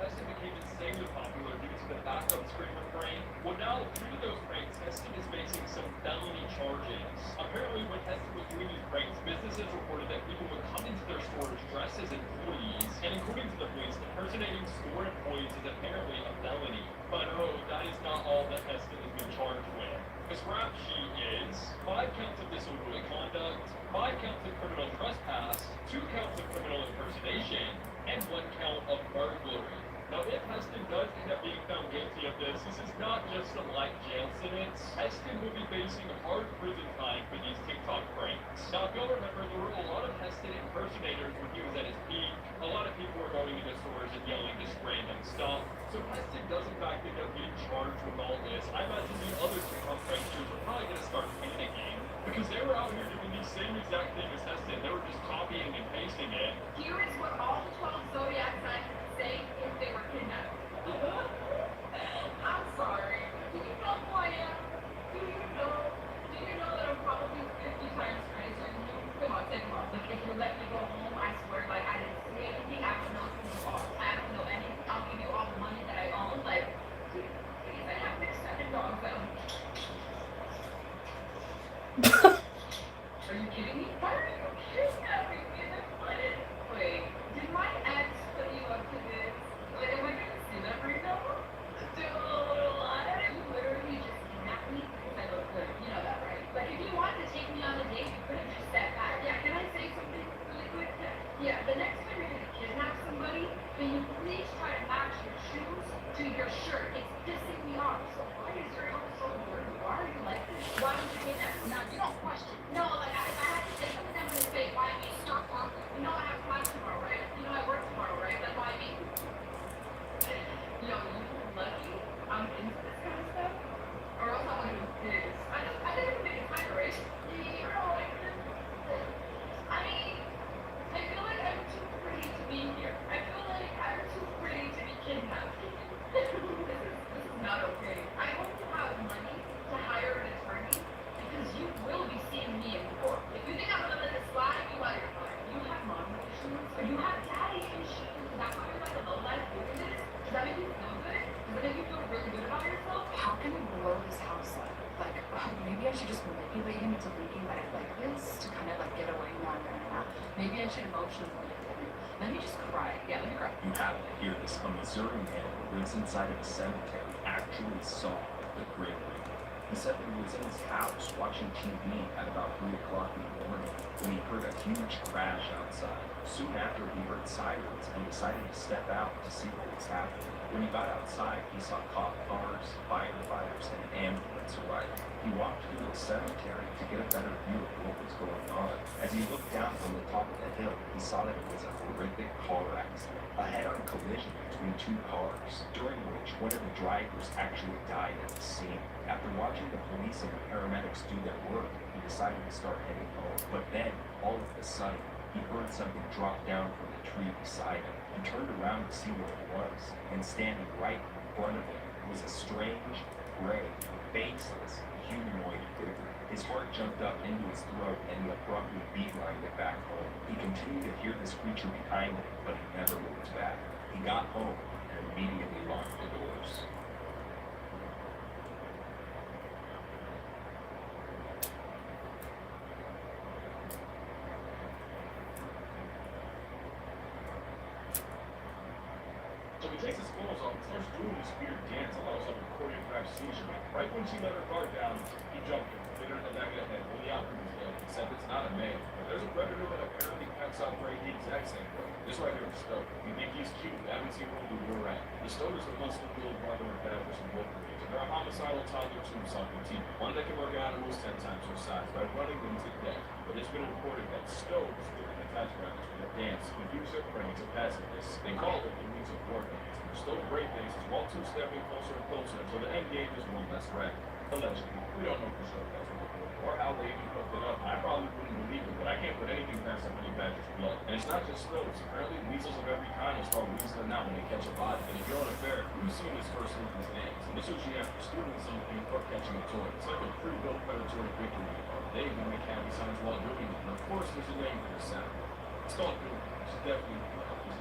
Heston became insanely popular due to the backup screen refrain. Well, now, due to those pranks, Heston is facing some felony charges. Apparently, when Heston was doing these pranks, businesses reported that people would come into their stores dressed as employees, and according to the police, impersonating store employees is apparently a felony. But oh, that is not all that Heston has been charged with. His rap sheet is 5 counts of disorderly conduct, 5 counts of criminal trespass, 2 counts of criminal impersonation, and 1 count of burglary. Now, if Heston does end up being found guilty of this is not just some light jail sentence. Heston will be facing hard prison time for these TikTok pranks. Now, if you'll remember, there were a lot of Heston impersonators when he was at his peak. A lot of people were going into stores and yelling just random stuff. So if Heston does in fact end up being charged with all this, I imagine the other TikTok pranksters are probably going to start panicking. Because they were out here doing the same exact thing as Heston. They were just copying and pasting it. Here is what all the 12 zodiac signs would say if they were kidnapped. I'm sorry. Do you know who I am? Do you know that I'm probably 50 times crazier than you? Come on, take them off. Like, if you let me go home, I swear, like, I didn't see anything. I don't know who you are. I don't know anything. I'll give you all the money that I own. Like, please, I have this second dog, though. Are you kidding me? Why are you kidnapping me? Wait, did my ex put you up to this? Like, am I gonna see that right now? Dude, you literally just kidnapped me because I look good. You know that, right? Like, if you wanted to take me on a date, you could have just said that. Yeah, can I say something really quick? Yeah, the next time you're gonna kidnap somebody, can you please try to match your shoes to your shirt? It's pissing me off. So why is your house so dirty? Why are you like this? Why would you kidnap me? Now, you don't question. No, like, I had to say something that would say, why me? Stop talking. You know I have class tomorrow, right? You know I work tomorrow, right? Like, why me? Yo, you lucky I'm into this kind of stuff? Or else I wouldn't do this. I didn't make it kind of rich. I mean, I feel like I'm too pretty to be here. I feel like I'm too pretty to be kidnapped. This is not okay. I hope you have money to hire an attorney because you will be seeing me in court. If you think I'm gonna let this slide, you out of your mind. You have mom issues or you have daddy issues. That's why you're like a low life doing this. Does that make you feel good? Does that make you feel really good about yourself? How can we blow this house up? Like, maybe I should just manipulate him into thinking that I like this to kind of like get away. No. Maybe I should emotionally manipulate him. Let me just cry. Yeah, let me cry. You have to hear this. A Missouri man who lives inside of a cemetery actually saw the Great Wave. He said that he was in his house watching TV at about 3 o'clock in the morning when he heard a huge crash outside. Soon after, he heard sirens and decided to step out to see what was happening. When he got outside, he saw cop cars, firefighters, and an ambulance arriving. He walked through the cemetery to get a better view of what was going on. As he looked down from the top of the hill, he saw that it was a horrific car accident, a head-on collision between 2 cars, during which one of the drivers actually died at the scene. After watching the police and the paramedics do their work, he decided to start heading home. But then, all of a sudden, he heard something drop down from the tree beside him. He turned around to see what it was, and standing right in front of him was a strange, gray, faceless, humanoid figure. His heart jumped up into his throat, and he abruptly beelined it back home. He continued to hear this creature behind him, but he never looked back. He got home and immediately locked the doors. So he takes his clothes off and starts doing this weird dance, almost like a choreographed seizure. Right when she let her guard down, he jumped her, hit her in the back of the head. Well, the outcome is dead, except it's not a man. But there's a predator that apparently packs out right the exact same way. This right here is dope. You think he's cute, you haven't seen what we were at. The Stowers that wants to build brother and badgers and wolf breeds. They're a homicidal toddler tube sucking team. One that can work animals 10 times their size by running them to death. But it's been reported that Stowers within the Catgirl30 with a dance confuse their prey to passiveness. They call it the means of war dance. The Stow break dances while two-stepping closer and closer until the end game is one less rack. Allegedly. We don't know for sure if that's what it was or how they even cooked it up. I probably wouldn't believe it, but I can't put anything past that many badgers' blood. And it's not just Stows. Apparently, weasels of every kind will start weaseling out when they catch a body. And if you're on a fair, you've seen this first in these dance. And this usually after stealing something or catching a toy. It's like a pre-built predatory victory. They even make happy signs while doing it. And of course, there's a name for this sound. It's called Google. It's definitely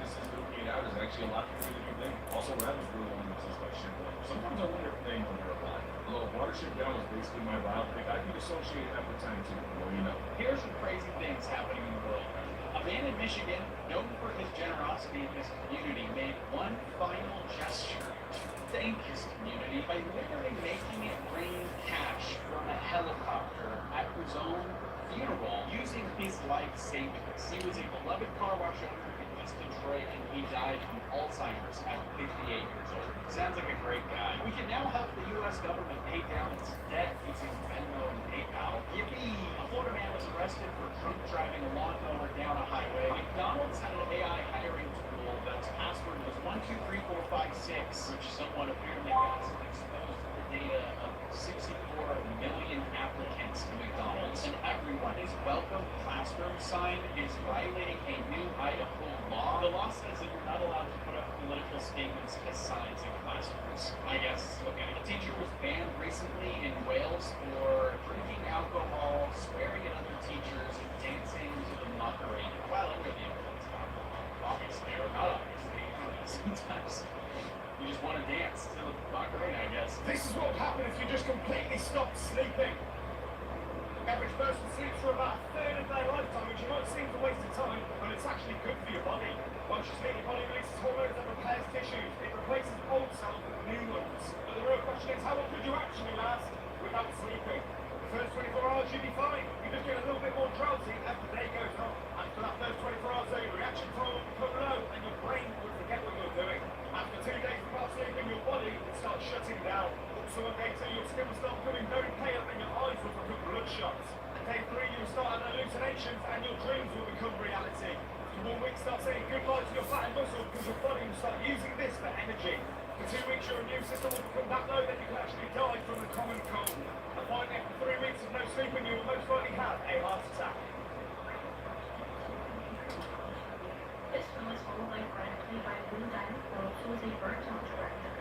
this is looking it out is actually a lot easier than you think. Also, rabbits really want to exist like shit. Sometimes I wonder if they know they're alive. Although Watership Down was basically my wild pick, I could associate half the time too. Well, you know. Here's some crazy things happening in the world. A man in Michigan, known for his generosity in his community, made one final gesture to thank his community by literally making it rain cash from a helicopter at his own funeral using his life savings. He was a beloved car wash owner in East Detroit, and he died from Alzheimer's at 58 years old. Sounds like a great guy. We can now help the U.S. government pay down its debt using Venmo and PayPal. Yippee! A Florida man was arrested for drunk driving a lawnmower down a highway. McDonald's had an AI hiring tool that's password was 123456, which someone apparently got exposed to the data of 64 million applicants to McDonald's. And everyone is welcome classroom sign is violating a new Idaho law. The law says that you're not allowed to put up political statements as signs in classrooms. I guess, okay. A teacher was banned recently in Wales for drinking alcohol, swearing at other teachers, and dancing to the Macarena while under the influence of alcohol. Obviously, or not obviously. Sometimes you just want to dance to the Macarena, I guess. This is what will happen if you just completely stop sleeping. Average person sleeps for about a third of their lifetime, which you might seem a waste of time, but it's actually good for your body. Once you sleep, your body releases hormones that repairs tissues. It replaces old cells with new ones. But the real question is, how long could you actually last without sleeping? The first 24 hours you'd be fine. You just get a little bit more drowsy as the day goes on. After that first 24 hours, though, your reaction time will become low and your brain will forget what you're doing. After 2 days without sleeping, your body will start shutting down. Also on day 2, your skin will start becoming very pale and your eyes will become bloodshot. Day 3, you'll start having hallucinations and your dreams will become reality. After 1 week, start saying goodbye to your fat and muscle because your body will start using this for energy. For 2 weeks, your immune system will become that low that you can actually die from a common cold. And finally, after 3 weeks of no sleeping, you will most likely have a heart attack. This film is followed by Brent, played by Blue Diamond Phillips, who is a burnt-out director.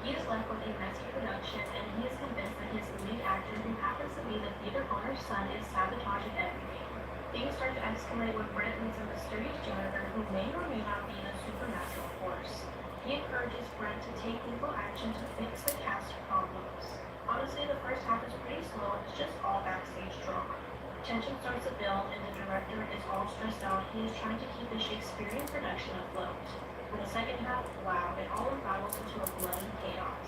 He is left with a messy production, and he is convinced that his lead actor, who happens to be the theater owner's son, is sabotaging everything. Things start to escalate when Brent meets a mysterious janitor who may or may not be a supernatural force. He encourages Brent to take legal action to fix the cast problems. Honestly, the first half is pretty slow, and it's just all backstage drama. Tension starts to build, and the director is all stressed out. He is trying to keep the Shakespearean production afloat. In the second half, wow, it all unravels into a bloody chaos.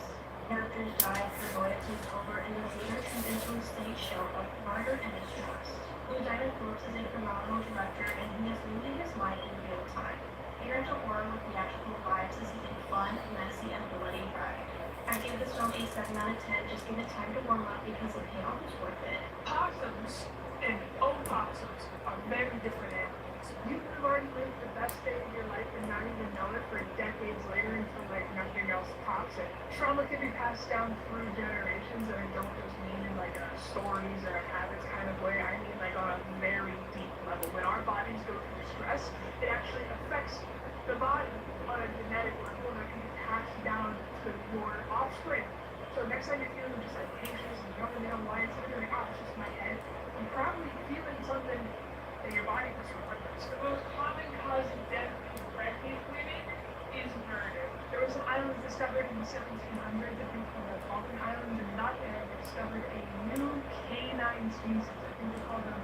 Characters die, paranoia takes over, and the theater turns into a stage show of murder and distrust. Blue Diamond Phillips is a phenomenal director, and he is losing his mind in real time. You're into horror with theatrical vibes. This is a fun, messy, and bloody ride. I give this film a 7 out of 10. Just give it time to warm up because the payoff is worth it. Possums and opossums are very different animals. You could have already lived the best day of your life and not even know it for decades later until like nothing else pops in. Trauma can be passed down through generations, and I don't just mean in like a stories or a habits kind of way. I mean like on a very deep level. When our bodies go through stress, it actually affects the body on a genetic level, and that can be passed down to your offspring. So next time you're feeling just like anxious and jumping down lines, and you're like, oh, it's just my head, you're probably feeling something in your body that's remembers. The most common cause of death in pregnant women is murder. There was an island discovered in the 1700s, I think called the Falkland Islands, and not there they discovered a new canine species. I think they called them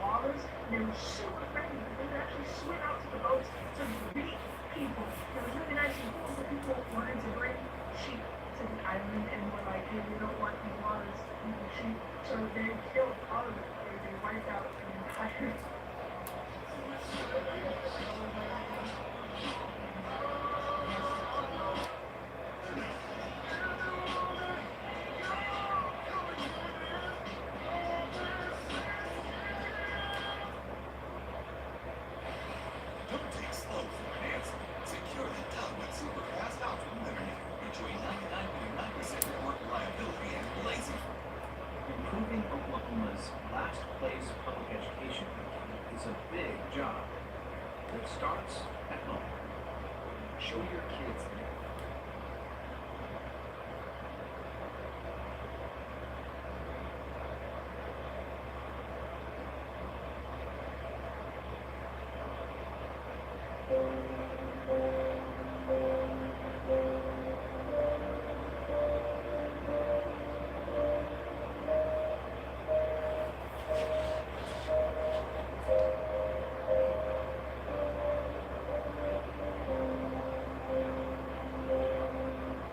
walrus. They were super friendly. They would actually swim out to the boats to beat people. It was really nice and cool, but people wanted to bring sheep to the island and were like, hey, we don't want these walrus eating sheep. So they killed all of it. They wiped out the entire job. It starts at home. Show your kids that.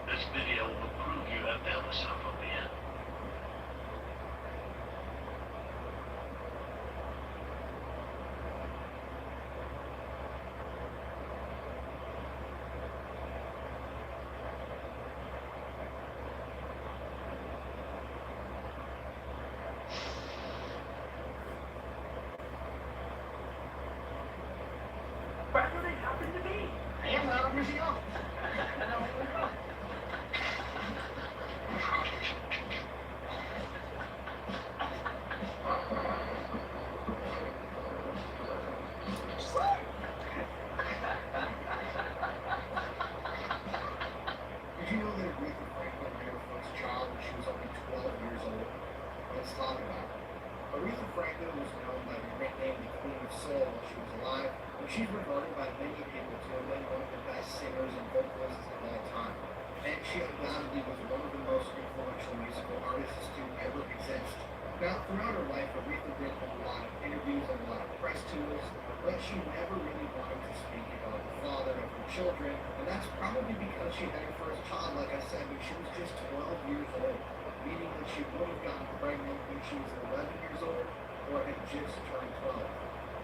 This video will prove you have thalassophobia. Where do they happen to be? Hey, well, where's he off? Did you know that Aretha Franklin had her first child when she was only 12 years old? Let's talk about it. Aretha Franklin was known by the nickname the Queen of Soul while she was alive, and she's regarded by many people to have been one of the best singers and vocalists of all time. And she undoubtedly was one of the most influential musical artists to ever exist. Now, throughout her life, Aretha did a lot of interviews and a lot of press tours, but she never really wanted to speak about the father of her children, and that's probably because she had her first child, like I said, when she was just 12 years old, meaning that she would have gotten pregnant when she was 11 years old or had just turned 12.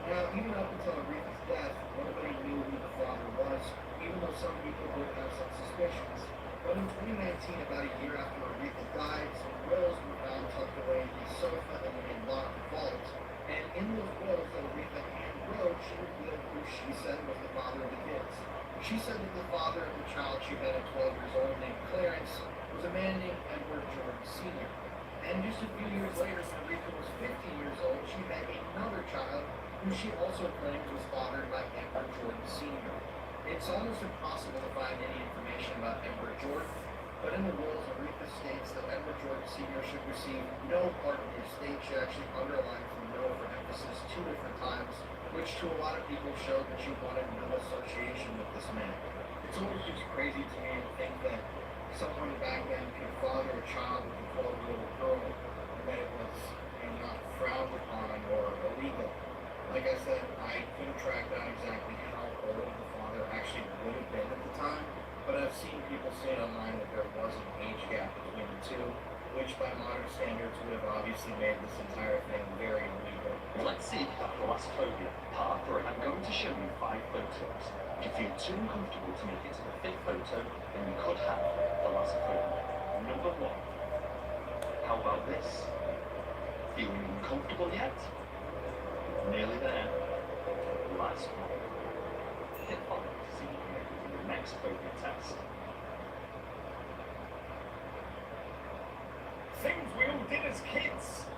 Now, even up until Aretha's death, nobody knew who the father was, even though some people did have some suspicions. But in 2019, about a year after Aretha died, some wills were found tucked away in the sofa in a locked vault. And in those wills that Aretha handwrote, she revealed who she said was the father of the kids. She said that the father of the child she had at 12 years old, named Clarence, was a man named Edward Jordan Sr. And just a few years later, when Aretha was 15 years old, she had another child who she also claimed was fathered by Edward Jordan Sr. It's almost impossible to find any information about Edward Jordan, but in the wills, Aretha states that Edward Jordan Sr. should receive no part of the estate. She actually underlines the no for emphasis 2 different times, which to a lot of people showed that she wanted no association with this man. It's always just crazy to me to think that someone back then could father a child with a 12-year-old girl, and that it was not frowned upon or illegal. Like I said, I couldn't track down exactly how old the father actually would have been at the time, but I've seen people say online that there was an age gap between the two, which by modern standards would have obviously made this entire thing very illegal. Let's see if you have thalassophobia. Part 3. I'm going to show you 5 photos. If you feel too uncomfortable to make it to the 5th photo, then you could have thalassophobia. Number 1. How about this? Feeling uncomfortable yet? Nearly there. Last one. Hit on to see if you can make it to the next phobia test. Things we all did as kids.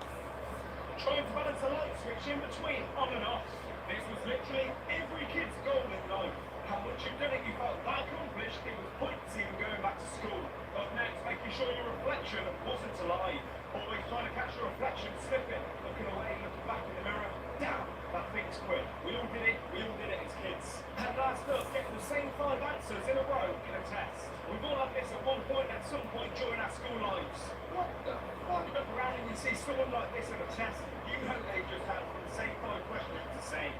Trying to balance a light switch in between on and off. This was literally every kid's goal in life. How much you've done it, you felt that accomplished, it was pointless even going back to school. Up next, making sure your reflection wasn't alive. Always trying to catch your reflection slipping, looking away, looking back in the mirror. Damn, that thing's quit. We all did it as kids. And last up, getting the same 5 answers in a row in a test. We've all had this at one point, at some point during our school lives. What the fuck? You look around and you see someone like this in a test, you know they just had the same 5 questions to say.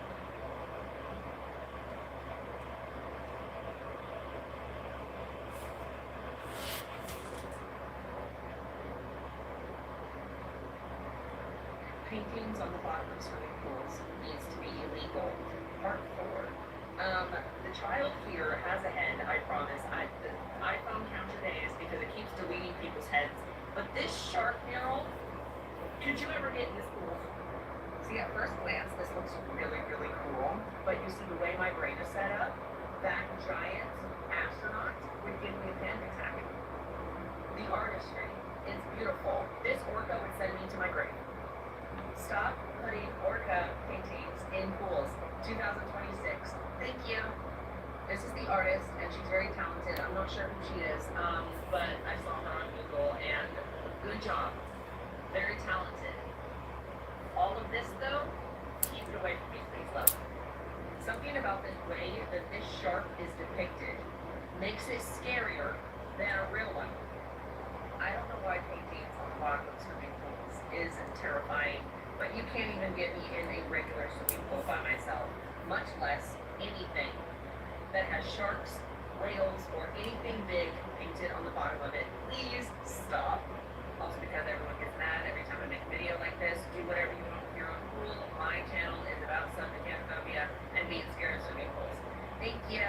Paintings on the bottom of swimming pools needs to be illegal. Part 4. The child here has a head, I promise. The iPhone counter days because it keeps deleting people's heads. But this shark mural, could you ever get in this pool? See, at first glance, this looks really, really cool. But you see the way my brain is set up, that giant astronaut would give me a panic attack. The artistry is beautiful. This orca would send me to my grave. Stop putting orca paintings in pools. 2026. Thank you. This is the artist, and she's very talented. I'm not sure who she is, but I saw her on Google, and good job. Very talented. All of this, though, keep it away from me, please, love. Something about the way that this shark is depicted makes it scarier than a real one. I don't know why paintings on the bottom of swimming pools is terrifying, but you can't even get me in a regular swimming pool by myself, much less anything that has sharks, whales, or anything big painted on the bottom of it. Please stop. Also because everyone gets mad every time I make a video like this. Do whatever you want with your own pool. My channel is about sunphobia and being scared of swimming pools. Thank you.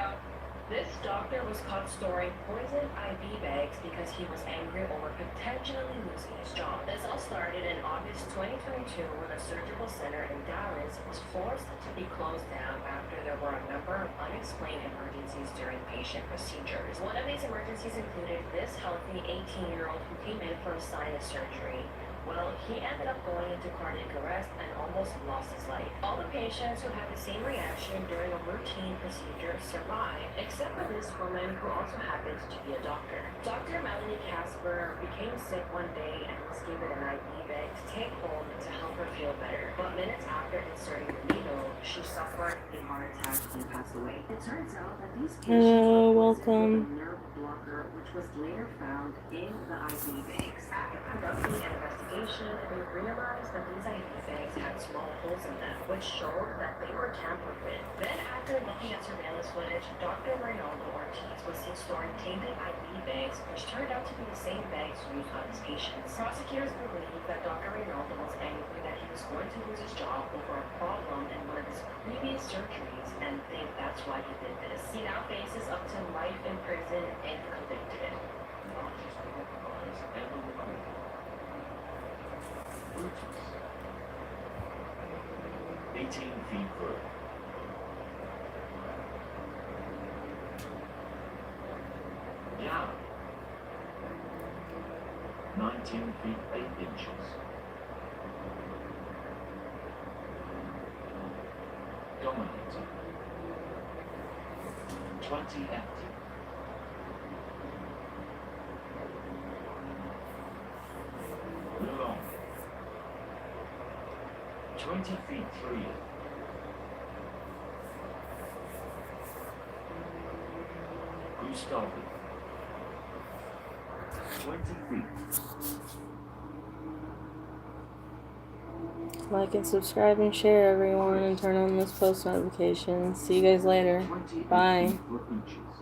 This doctor was caught storing poison IV bags because he was angry over potentially losing his job. This all started in August 2022 when a surgical center in Dallas was forced to be closed down after there were a number of unexplained emergencies during patient procedures. One of these emergencies included this healthy 18-year-old who came in for a sinus surgery. Well, he ended up going into cardiac arrest and almost lost his life. All the patients who had the same reaction during a routine procedure survived, except for this woman who also happens to be a doctor. Dr. Melanie Casper became sick one day and was given an IV bag to take home to help her feel better. But minutes after inserting the needle, she suffered a heart attack and passed away. It turns out that these patients were poisoned with a nerve blocker, which was later found in the IV bags. After conducting an investigation, they realized that these IV bags had small holes in them, which showed that they were tampered with. Then, after looking at surveillance footage, Dr. Reynaldo Ortiz was seen storing tainted IV bags, which turned out to be the same bags used on his patients. Prosecutors believe that Dr. Reynaldo was angry that he was going to lose his job over a problem in one of his previous surgeries, and think that's why he did this. He now faces up to life in prison if convicted. Brutus. 18 feet through. Yeah. 19 feet 8 inches. Dominating. 20 empty. Long. 20 feet 3. Gustavi. 20 feet. Like and subscribe and share, everyone, and turn on those post notifications. See you guys later. Bye. 4 inches.